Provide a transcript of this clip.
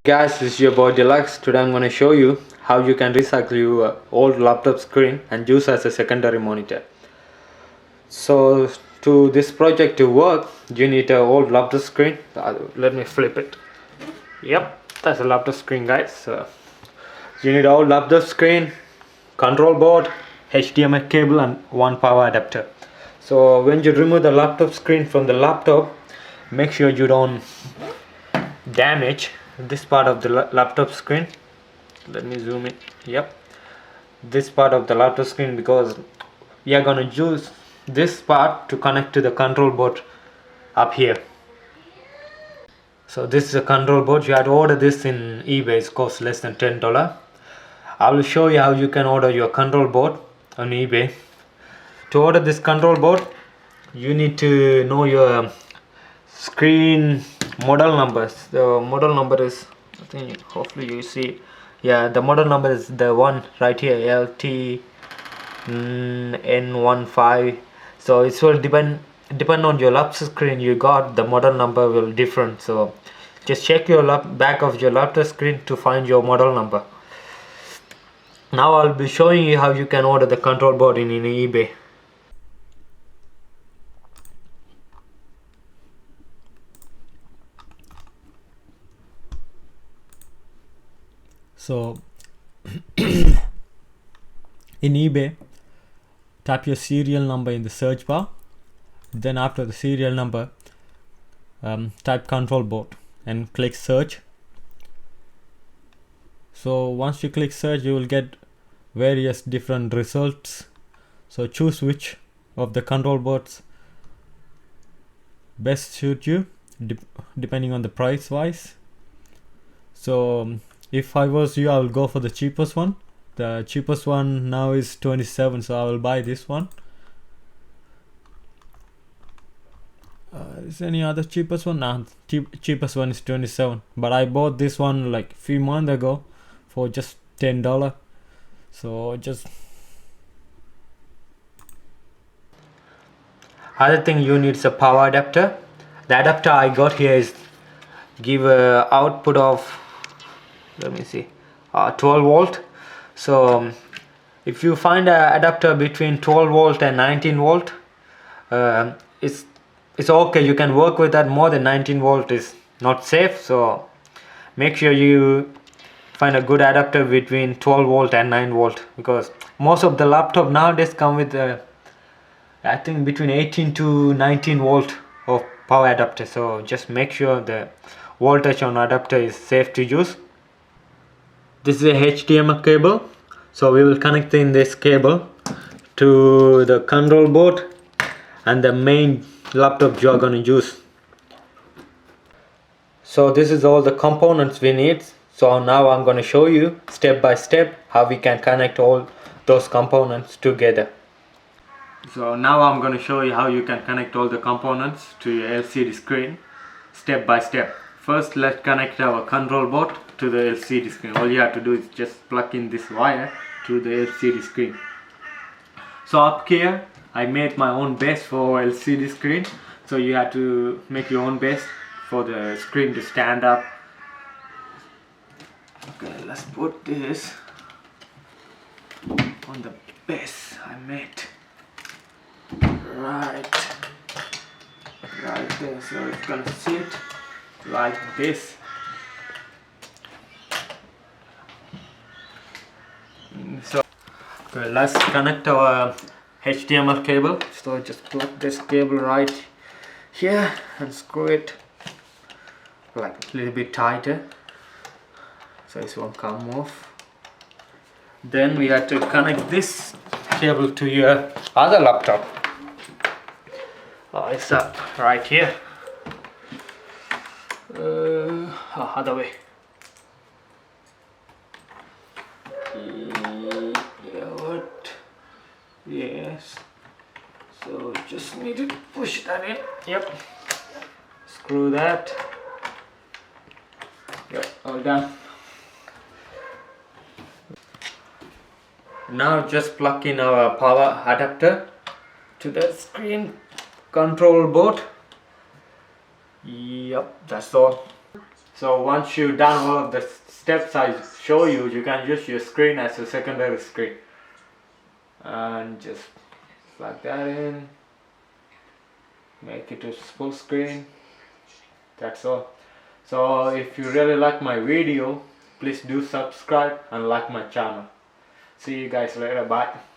Guys, this is your boy Deluxe. Today I'm going to show you how you can recycle your old laptop screen and use as a secondary monitor. So to this project to work, you need an old laptop screen. Let me flip it. Yep, that's a laptop screen, guys. So you need an old laptop screen, control board, HDMI cable and one power adapter. So when you remove the laptop screen from the laptop, make sure you don't damage this part of the laptop screen. Let me zoom in. Yep, this part of the laptop screen, because we are gonna use this part to connect to the control board up here. So this is a control board. You have to order this in eBay. It costs less than $10. I will show you how you can order your control board on eBay. To order this control board, you need to know your screen model numbers. The model number is, I think, hopefully you see, yeah, the model number is the one right here, LTN15. so it will depend on your laptop screen you got, the model number will different. So just check your back of your laptop screen to find your model number. Now I'll be showing you how you can order the control board in eBay. So in eBay, type your serial number in the search bar. Then after the serial number, type control board and click search. So once you click search, you will get various different results. So choose which of the control boards best suit you depending on the price wise. So if I was you, I will go for the cheapest one. The cheapest one now is 27, so I will buy this one. Is any other cheapest one? Nah, cheapest one is 27, but I bought this one like a few months ago for just $10. So just other thing you need is a power adapter. The adapter I got here is give a output of, let me see, 12 volt. So if you find an adapter between 12 volt and 19 volt, it's okay, you can work with that. More than 19 volt is not safe, so make sure you find a good adapter between 12 volt and 9 volt, because most of the laptop nowadays come with I think between 18 to 19 volt of power adapter. So just make sure the voltage on adapter is safe to use. This is a HDMI cable, so we will connect in this cable to the control board and the main laptop you are going to use. So this is all the components we need. So now I'm going to show you step by step how we can connect all those components together. So now I'm going to show you how you can connect all the components to your LCD screen step by step. First, let's connect our control board to the LCD screen. All you have to do is just plug in this wire to the LCD screen. So up here I made my own base for LCD screen. So you have to make your own base for the screen to stand up. Okay, let's put this on the base I made. Right there, so it's gonna sit like this. So okay, let's connect our HDMI cable. So just plug this cable right here and screw it like a little bit tighter so this won't come off. Then we have to connect this cable to your other laptop. It's up right here. Other way. Yeah, what? Yes. So just need to push that in. Yep. Screw that. Yep, all done. Now just plug in our power adapter to the screen control board. Yep, that's all. So once you've done all of the steps I show you, you can use your screen as a secondary screen. And just plug that in, make it to full screen. That's all. So if you really like my video, please do subscribe and like my channel. See you guys later. Bye.